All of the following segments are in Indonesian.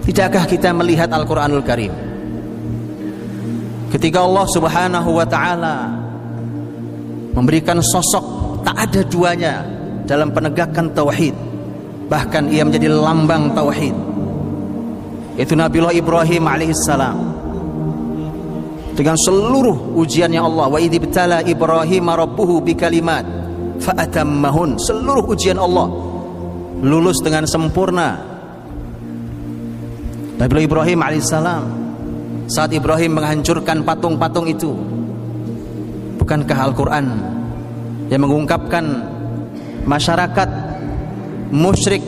Tidakkah kita melihat Al-Quranul Karim ketika Allah Subhanahu wa ta'ala memberikan sosok tak ada duanya dalam penegakan tauhid, bahkan ia menjadi lambang tauhid, yaitu Nabiullah Ibrahim alaihissalam, dengan seluruh ujiannya Allah. Wa idh ibtala Ibrahim rabbuhu bikalimat fa'atammahun, seluruh ujian Allah lulus dengan sempurna. Nabiullah Ibrahim alaihissalam, saat Ibrahim menghancurkan patung-patung itu, bukankah Al-Quran yang mengungkapkan masyarakat musyrik,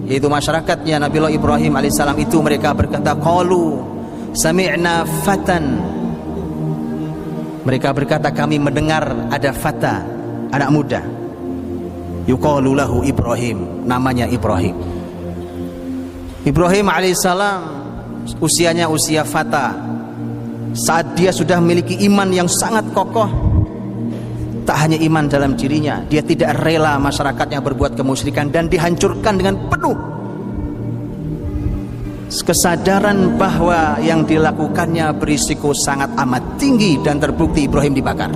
yaitu masyarakatnya Nabiullah Ibrahim alaihissalam itu, mereka berkata qalu sami'na fatan, mereka berkata kami mendengar ada fata, anak muda, yuqalu lahu Ibrahim, namanya Ibrahim. Ibrahim alaihissalam usianya usia fata, saat dia sudah memiliki iman yang sangat kokoh. Tak hanya iman dalam dirinya, dia tidak rela masyarakatnya berbuat kemusyrikan dan dihancurkan dengan penuh kesadaran bahwa yang dilakukannya berisiko sangat amat tinggi, dan terbukti Ibrahim dibakar.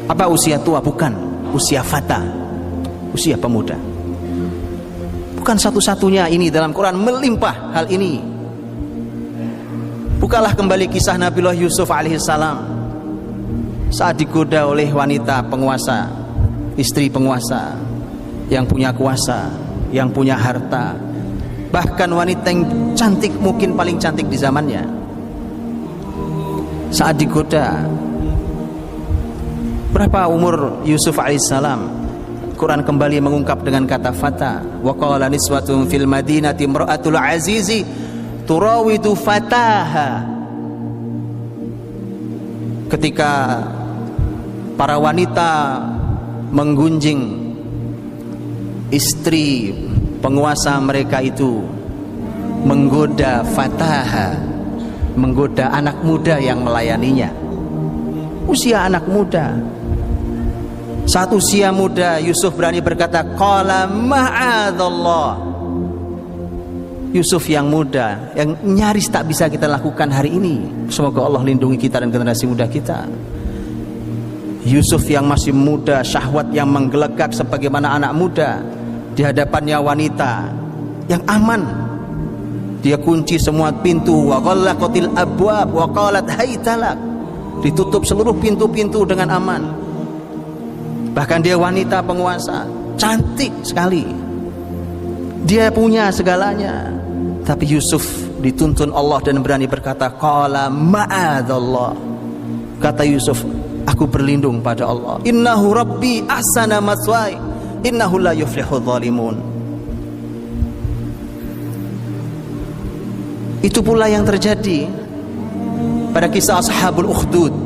Apa usia tua? Bukan, usia fata, usia pemuda. Bukan satu-satunya ini dalam Quran melimpah hal ini. Bukalah kembali kisah Nabiullah Yusuf alaihissalam saat digoda oleh wanita penguasa, istri penguasa yang punya kuasa, yang punya harta, bahkan wanita yang cantik, mungkin paling cantik di zamannya. Saat digoda, berapa umur Yusuf alaihissalam? Quran kembali mengungkap dengan kata fata. Wa qala niswatun fil madinati imra'atul azizi turawidu fataha. Ketika para wanita menggunjing istri penguasa mereka itu, menggoda fataha, menggoda anak muda yang melayaninya. Usia anak muda. Saat usia muda, Yusuf berani berkata qala ma'adallah. Yusuf yang muda, yang nyaris tak bisa kita lakukan hari ini. Semoga Allah lindungi kita dan generasi muda kita. Yusuf yang masih muda, syahwat yang menggelegak sebagaimana anak muda, di hadapannya wanita yang aman. Dia kunci semua pintu, wa ghallaqatil abwab wa qalat haytalak. Ditutup seluruh pintu-pintu dengan aman. Bahkan dia wanita penguasa, cantik sekali, dia punya segalanya. Tapi Yusuf dituntun Allah dan berani berkata qala ma'adallah. Kata Yusuf, aku berlindung pada Allah. Innahu rabbi ahsana maswai innahu la yuflihudz zalimun. Itu pula yang terjadi pada kisah Ashabul Ukhdud.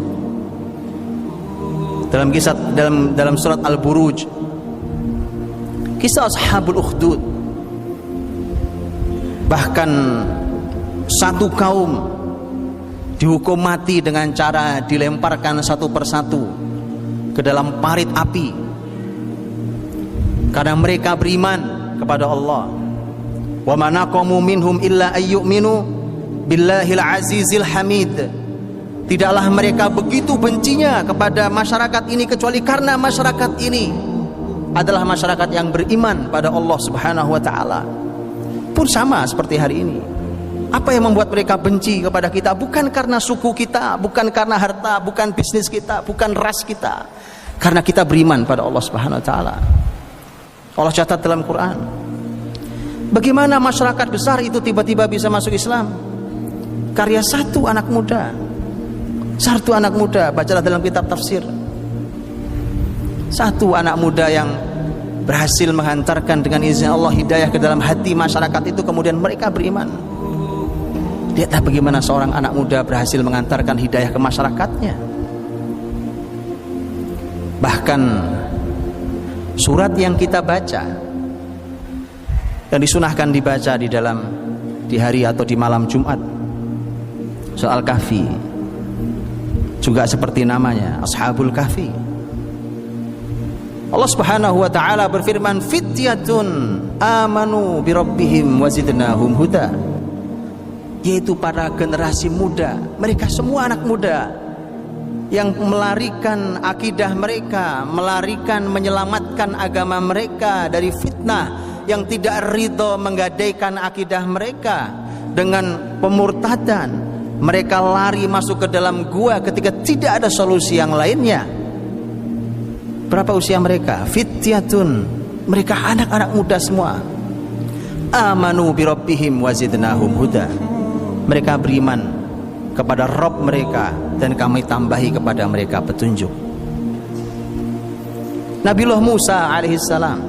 Dalam kisah dalam surat Al-Buruj, kisah Ashabul Ukhdud, bahkan satu kaum dihukum mati dengan cara dilemparkan satu persatu ke dalam parit api karena mereka beriman kepada Allah. Wa ma naqamu minhum illa ayyuminu billahil azizil hamid. Tidaklah mereka begitu bencinya kepada masyarakat ini kecuali karena masyarakat ini adalah masyarakat yang beriman pada Allah Subhanahu wa ta'ala. Pun sama seperti hari ini. Apa yang membuat mereka benci kepada kita? Bukan karena suku kita, bukan karena harta, bukan bisnis kita, bukan ras kita. Karena kita beriman pada Allah Subhanahu wa ta'ala. Allah catat dalam Quran, bagaimana masyarakat besar itu tiba-tiba bisa masuk Islam? Karya satu anak muda. Satu anak muda, bacalah dalam kitab tafsir. Satu anak muda yang berhasil menghantarkan dengan izin Allah hidayah ke dalam hati masyarakat itu, kemudian mereka beriman. Lihatlah bagaimana seorang anak muda berhasil mengantarkan hidayah ke masyarakatnya. Bahkan surat yang kita baca, yang disunahkan dibaca di hari atau di malam Jumat, soal Kahfi, juga seperti namanya, Ashabul Kahfi. Allah Subhanahu wa taala berfirman, fityatun amanu bi rabbihim wazidnahum huda, yaitu para generasi muda, mereka semua anak muda yang melarikan akidah mereka, melarikan menyelamatkan agama mereka dari fitnah yang tidak ridho menggadaikan akidah mereka dengan pemurtadan. Mereka lari masuk ke dalam gua ketika tidak ada solusi yang lainnya. Berapa usia mereka? Fityatun, mereka anak-anak muda semua. Amanu bi rabbihim wazidnahum huda, mereka beriman kepada Rabb mereka dan kami tambahi kepada mereka petunjuk. Nabiullah Musa alaihissalam,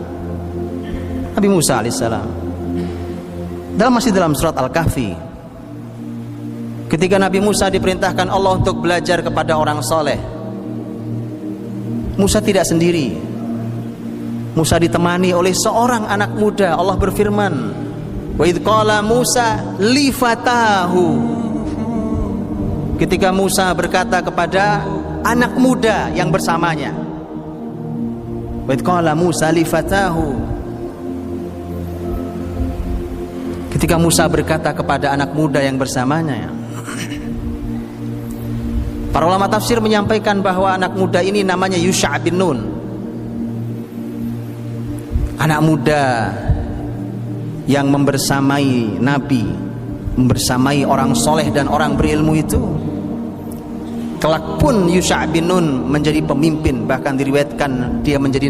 Nabi Musa alaihissalam, masih dalam surat Al-Kahfi, ketika Nabi Musa diperintahkan Allah untuk belajar kepada orang soleh, Musa tidak sendiri. Musa ditemani oleh seorang anak muda. Allah berfirman, wa idh qala Musa li fatahu, ketika Musa berkata kepada anak muda yang bersamanya. Wa idh qala Musa li fatahu, ketika Musa berkata kepada anak muda yang bersamanya. Para ulama tafsir menyampaikan bahwa anak muda ini namanya Yusha' bin Nun, anak muda yang membersamai Nabi, membersamai orang soleh dan orang berilmu itu. Kelak pun Yusha' bin Nun menjadi pemimpin, bahkan diriwayatkan dia menjadi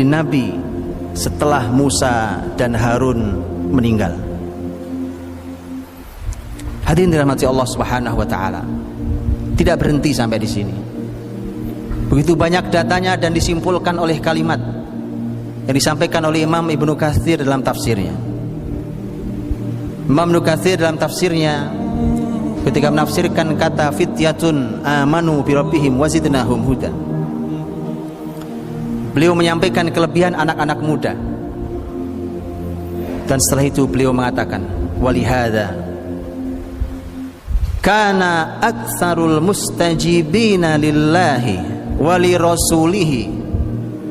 nabi setelah Musa dan Harun meninggal. Hadirin dirahmati Allah Subhanahu wa taala. Tidak berhenti sampai di sini. Begitu banyak datanya dan disimpulkan oleh kalimat yang disampaikan oleh Imam Ibnu Katsir dalam tafsirnya. Imam Ibnu Katsir dalam tafsirnya ketika menafsirkan kata fityatun amanu bi rabbihim wazidnahum huda, beliau menyampaikan kelebihan anak-anak muda. Dan setelah itu beliau mengatakan, walihada kana aktsarul mustajibina lillahi wa li rasulihi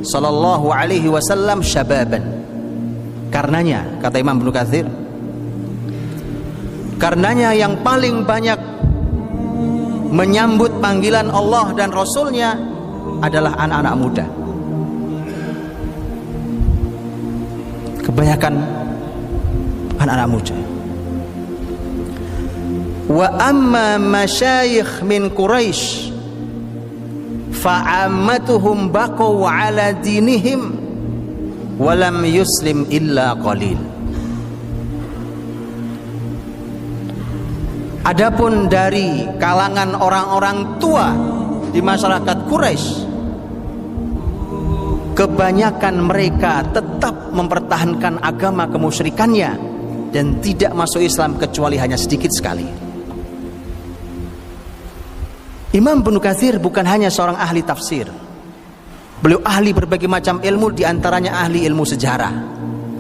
sallallahu alaihi wasallam syababan. Karenanya, kata Imam Ibnu Katsir, karenanya yang paling banyak menyambut panggilan Allah dan Rasulnya adalah anak-anak muda. Kebanyakan anak-anak muda. Wa amma masyayikh min Quraisy fa'ammatuhum baqaw ala dinihim wa lam yuslim illa qalil. Adapun dari kalangan orang-orang tua di masyarakat Quraisy, kebanyakan mereka tetap mempertahankan agama kemusyrikannya dan tidak masuk Islam kecuali hanya sedikit sekali. Imam Ibnu Katsir bukan hanya seorang ahli tafsir. Beliau ahli berbagai macam ilmu, diantaranya ahli ilmu sejarah.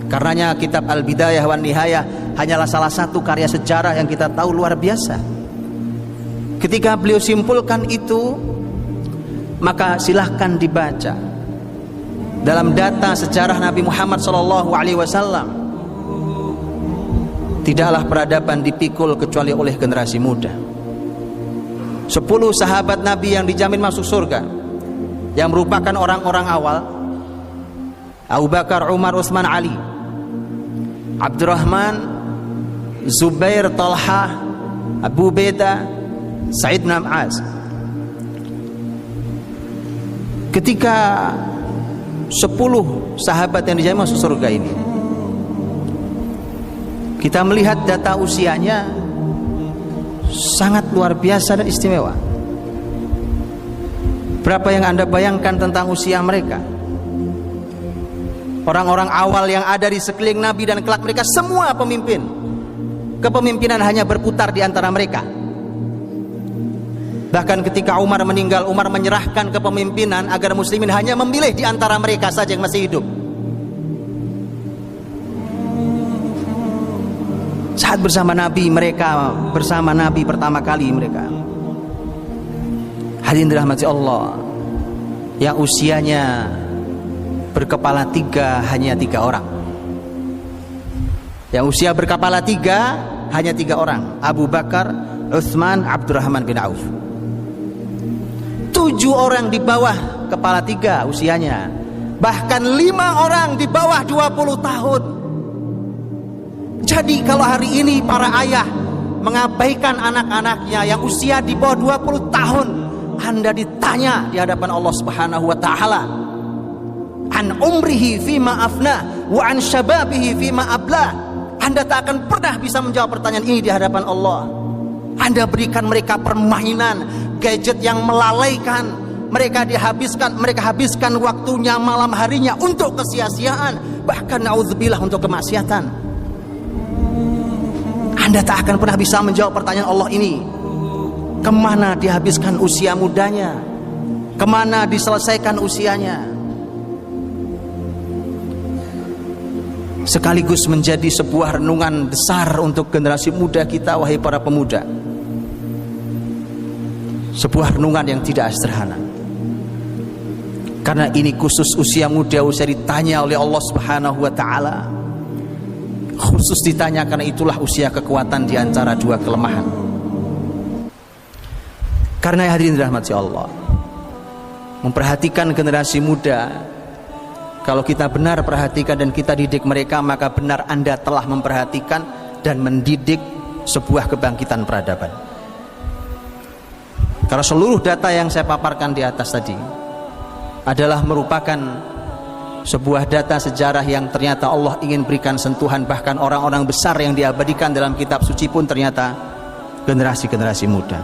Karenanya kitab Al-Bidayah wan Nihayah hanyalah salah satu karya sejarah yang kita tahu luar biasa. Ketika beliau simpulkan itu, maka silahkan dibaca dalam data sejarah Nabi Muhammad SAW. Tidaklah peradaban dipikul kecuali oleh generasi muda. 10 sahabat Nabi yang dijamin masuk surga, yang merupakan orang-orang awal: Abu Bakar, Umar, Utsman, Ali, Abdurrahman, Zubair, Talha, Abu Ubaidah, Sa'id bin Mu'adz. Ketika 10 sahabat yang dijamin masuk surga ini, kita melihat data usianya sangat luar biasa dan istimewa. Berapa yang Anda bayangkan tentang usia mereka? Orang-orang awal yang ada di sekeliling Nabi dan kelak mereka semua pemimpin. Kepemimpinan hanya berputar di antara mereka. Bahkan ketika Umar meninggal, Umar menyerahkan kepemimpinan agar muslimin hanya memilih di antara mereka saja yang masih hidup. Saat bersama Nabi, mereka bersama Nabi pertama kali mereka. Hadirin dirahmati Allah, yang usianya berkepala 3 hanya 3 orang. Yang usia berkepala 3 hanya 3 orang, Abu Bakar, Utsman, Abdurrahman bin Auf. 7 orang di bawah kepala 3 usianya, bahkan 5 orang di bawah 20 tahun. Jadi kalau hari ini para ayah mengabaikan anak-anaknya yang usia di bawah 20 tahun, Anda ditanya di hadapan Allah Subhanahu wa taala, an umrihi fima afna wa an syababihi fima abla. Anda tak akan pernah bisa menjawab pertanyaan ini di hadapan Allah. Anda berikan mereka permainan, gadget yang melalaikan. Mereka habiskan waktunya malam harinya untuk kesia-siaan, bahkan naudzubillah untuk kemaksiatan. Anda tak akan pernah bisa menjawab pertanyaan Allah ini. Kemana dihabiskan usia mudanya? Kemana diselesaikan usianya? Sekaligus menjadi sebuah renungan besar untuk generasi muda kita, wahai para pemuda. Sebuah renungan yang tidak sederhana. Karena ini khusus usia muda, usia ditanya oleh Allah Subhanahu wa taala. Khusus ditanya karena itulah usia kekuatan di antara 2 kelemahan. Karena hadirin dirahmati Allah, memperhatikan generasi muda, kalau kita benar perhatikan dan kita didik mereka, maka benar Anda telah memperhatikan dan mendidik sebuah kebangkitan peradaban. Karena seluruh data yang saya paparkan di atas tadi adalah merupakan sebuah data sejarah yang ternyata Allah ingin berikan sentuhan. Bahkan orang-orang besar yang diabadikan dalam kitab suci pun ternyata generasi-generasi muda.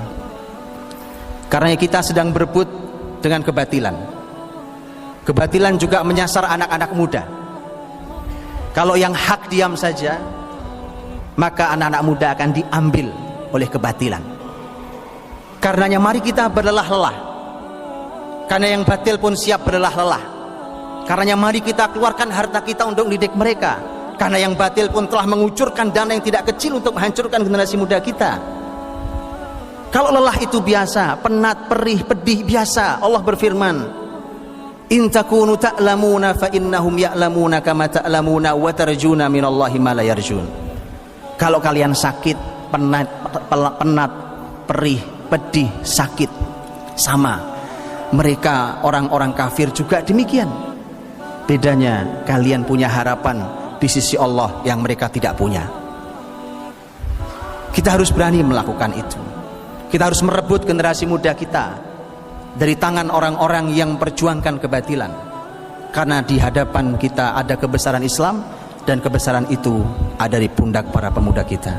Karena kita sedang berebut dengan kebatilan. Kebatilan juga menyasar anak-anak muda. Kalau yang hak diam saja, maka anak-anak muda akan diambil oleh kebatilan. Karenanya mari kita berlelah-lelah. Karena yang batil pun siap berlelah-lelah. Karenanya mari kita keluarkan harta kita untuk mendidik mereka. Karena yang batil pun telah mengucurkan dana yang tidak kecil untuk menghancurkan generasi muda kita. Kalau lelah itu biasa, penat, perih, pedih biasa. Allah berfirman, in takunu ta'lamuna fa innahum ya'lamuna kama ta'lamuna wa tarjuna minallahi ma la yarjun. Kalau kalian sakit, penat, perih, pedih, sakit, sama. Mereka orang-orang kafir juga demikian. Bedanya kalian punya harapan di sisi Allah yang mereka tidak punya. Kita harus berani melakukan itu. Kita harus merebut generasi muda kita dari tangan orang-orang yang memperjuangkan kebatilan. Karena di hadapan kita ada kebesaran Islam, dan kebesaran itu ada di pundak para pemuda kita.